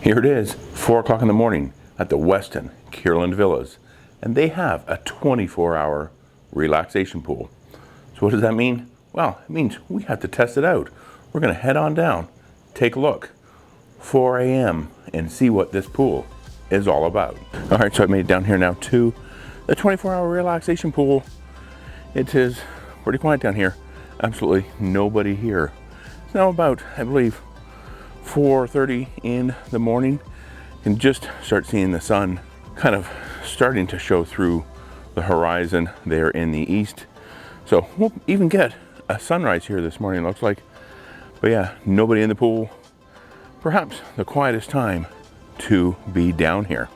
Here it is, 4 o'clock in the morning at the Westin Kierland Villas, and they have a 24-hour relaxation pool. So what does that mean? Well, it means we have to test it out. We're going to head on down, take a look, 4 a.m., and see what this pool is all about. All right, so I made it down here now to the 24-hour relaxation pool. It is pretty quiet down here. Absolutely nobody here. It's now about, I believe, 4:30 in the morning. You can just start seeing the sun kind of starting to show through the horizon there in the east. So we'll even get a sunrise here this morning, looks like. But yeah, nobody in the pool. Perhaps the quietest time to be down here.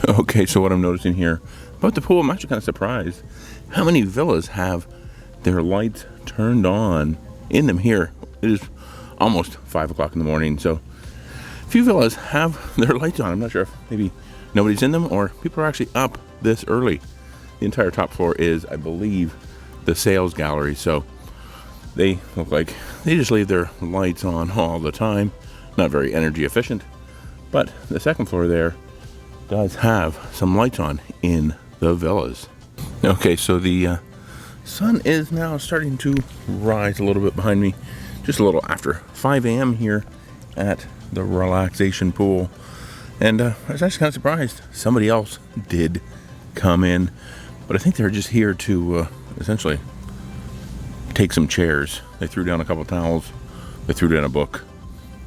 Okay, so what I'm noticing here about the pool, I'm actually kind of surprised how many villas have their lights turned on in them here. It is almost 5 o'clock in the morning, so a few villas have their lights on. I'm not sure if maybe nobody's in them or people are actually up this early. The entire top floor is, I believe, the sales gallery, so they look like they just leave their lights on all the time. Not very energy efficient, but the second floor there does have some lights on in the villas. Okay, so the sun is now starting to rise a little bit behind me, just a little after 5 a.m. here at the relaxation pool. And I was actually kind of surprised somebody else did come in, but I think they're just here to essentially take some chairs. They threw down a couple of towels, they threw down a book,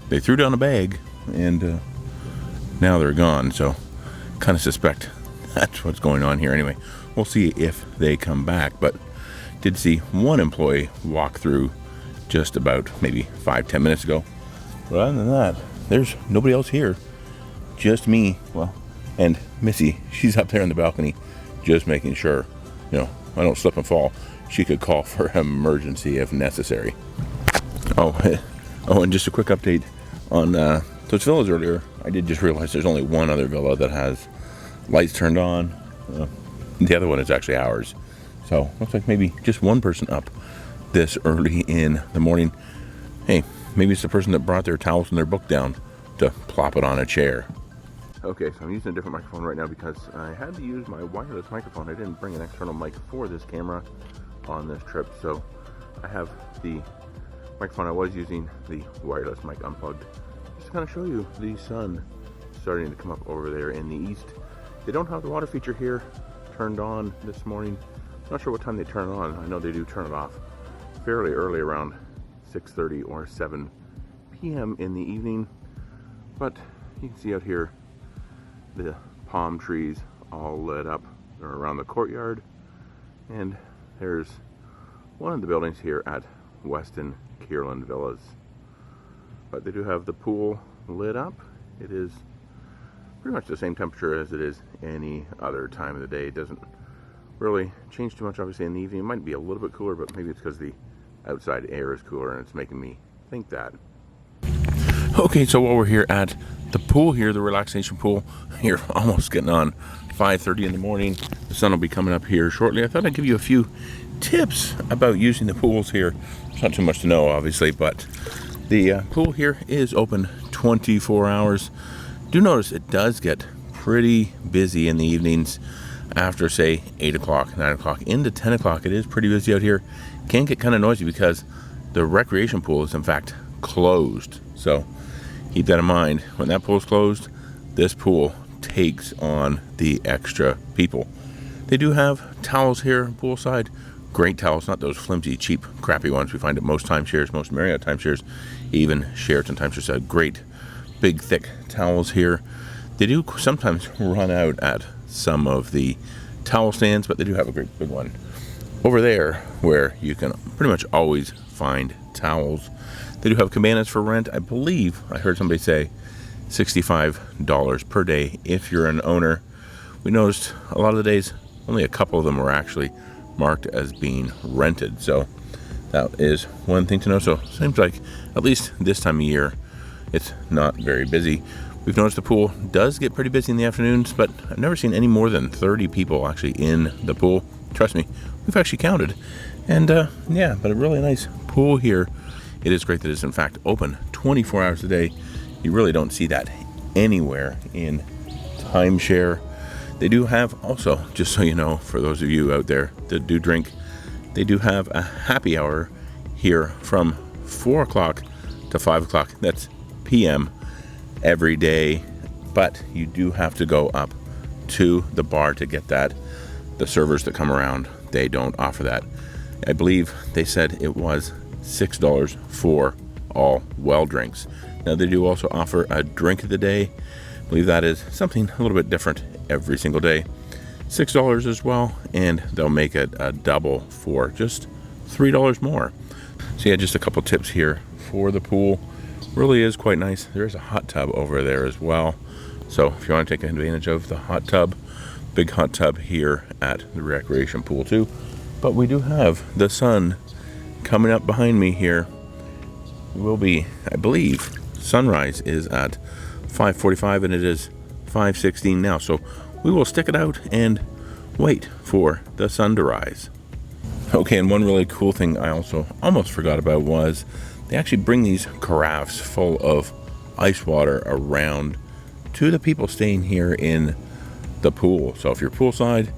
they threw down a bag, and now they're gone. So kind of suspect that's what's going on here. Anyway, we'll see if they come back, but did see one employee walk through just about maybe 5-10 minutes ago. But other than that, there's nobody else here, just me, well, and Missy. She's up there on the balcony just making sure, you know, I don't slip and fall. She could call for an emergency if necessary. Oh, and just a quick update on those villas earlier. I did just realize there's only one other villa that has lights turned on. The other one is actually ours. So looks like maybe just one person up this early in the morning. Hey, maybe it's the person that brought their towels and their book down to plop it on a chair. Okay, so I'm using a different microphone right now because I had to use my wireless microphone. I didn't bring an external mic for this camera on this trip, so I have the microphone I was using, the wireless mic, unplugged, just to kind of show you the sun starting to come up over there in the east. They don't have the water feature here turned on this morning. Not sure what time they turn it on. I know they do turn it off fairly early, around 6:30 or 7 p.m. in the evening. But you can see out here the palm trees all lit up around the courtyard. And there's one of the buildings here at Westin Kierland Villas. But they do have the pool lit up. It is pretty much the same temperature as it is any other time of the day. It doesn't really change too much, obviously, in the evening. It might be a little bit cooler, but maybe it's because the outside air is cooler and it's making me think that. Okay, so while we're here at the pool here, the relaxation pool, you're almost getting on 5:30 in the morning. The sun will be coming up here shortly. I thought I'd give you a few tips about using the pools here. It's not too much to know, obviously, but the pool here is open 24 hours. Do notice it does get pretty busy in the evenings after, say, 8 o'clock, 9 o'clock, into 10 o'clock. It is pretty busy out here. Can get kind of noisy because the recreation pool is, in fact, closed. So keep that in mind. When that pool is closed, this pool takes on the extra people. They do have towels here poolside. Great towels, not those flimsy, cheap, crappy ones we find at most timeshares, most Marriott timeshares, even Sheraton timeshares have great, big, thick towels here. They do sometimes run out at some of the towel stands, but they do have a great big one over there where you can pretty much always find towels. They do have cabanas for rent. I believe I heard somebody say $65 per day if you're an owner. We noticed a lot of the days, only a couple of them were actually marked as being rented. So that is one thing to know. So seems like at least this time of year, it's not very busy. We've noticed the pool does get pretty busy in the afternoons, but I've never seen any more than 30 people actually in the pool. Trust me, we've actually counted. And yeah, but a really nice pool here. It is great that it's in fact open 24 hours a day. You really don't see that anywhere in Timeshare. They do have also, just so you know, for those of you out there that do drink, they do have a happy hour here from 4 o'clock to 5 o'clock. That's p.m. every day, but you do have to go up to the bar to get that. The servers that come around, they don't offer that. I believe they said it was $6 for all well drinks. Now they do also offer a drink of the day. I believe that is something a little bit different every single day. $6 as well, and they'll make it a double for just $3 more. So yeah, just a couple tips here for the pool. Really is quite nice. There's a hot tub over there as well. So if you want to take advantage of the hot tub, big hot tub here at the recreation pool too. But we do have the sun coming up behind me here. It will be, I believe, sunrise is at 5:45 and it is 5:16 now. So we will stick it out and wait for the sun to rise. Okay, and one really cool thing I also almost forgot about was they actually bring these carafes full of ice water around to the people staying here in the pool. So if you're poolside,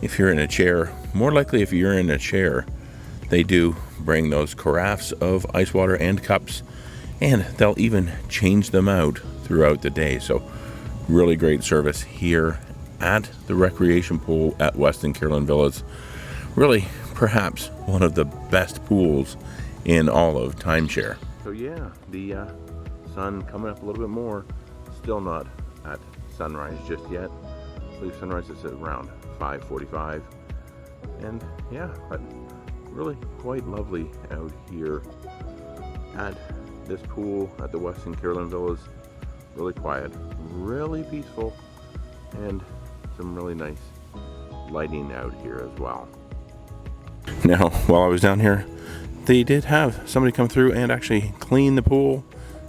if you're in a chair, more likely if you're in a chair, they do bring those carafes of ice water and cups, and they'll even change them out throughout the day. So really great service here at the recreation pool at Westin Kierland Villas. Really, perhaps one of the best pools in all of Timeshare. So yeah, the sun coming up a little bit more. Still not at sunrise just yet. I believe sunrise is at around 5:45. And yeah, but really quite lovely out here at this pool at the Westin Kierland Villas. Really quiet, really peaceful, and some really nice lighting out here as well. Now, while I was down here, they did have somebody come through and actually clean the pool,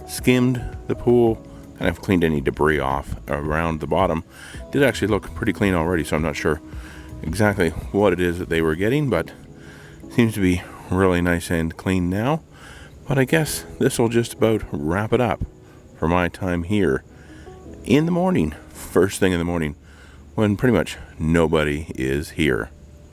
skimmed the pool, kind of cleaned any debris off around the bottom. Did actually look pretty clean already, so I'm not sure exactly what it is that they were getting, but seems to be really nice and clean now. But I guess this will just about wrap it up for my time here in the morning, first thing in the morning, when pretty much nobody is here.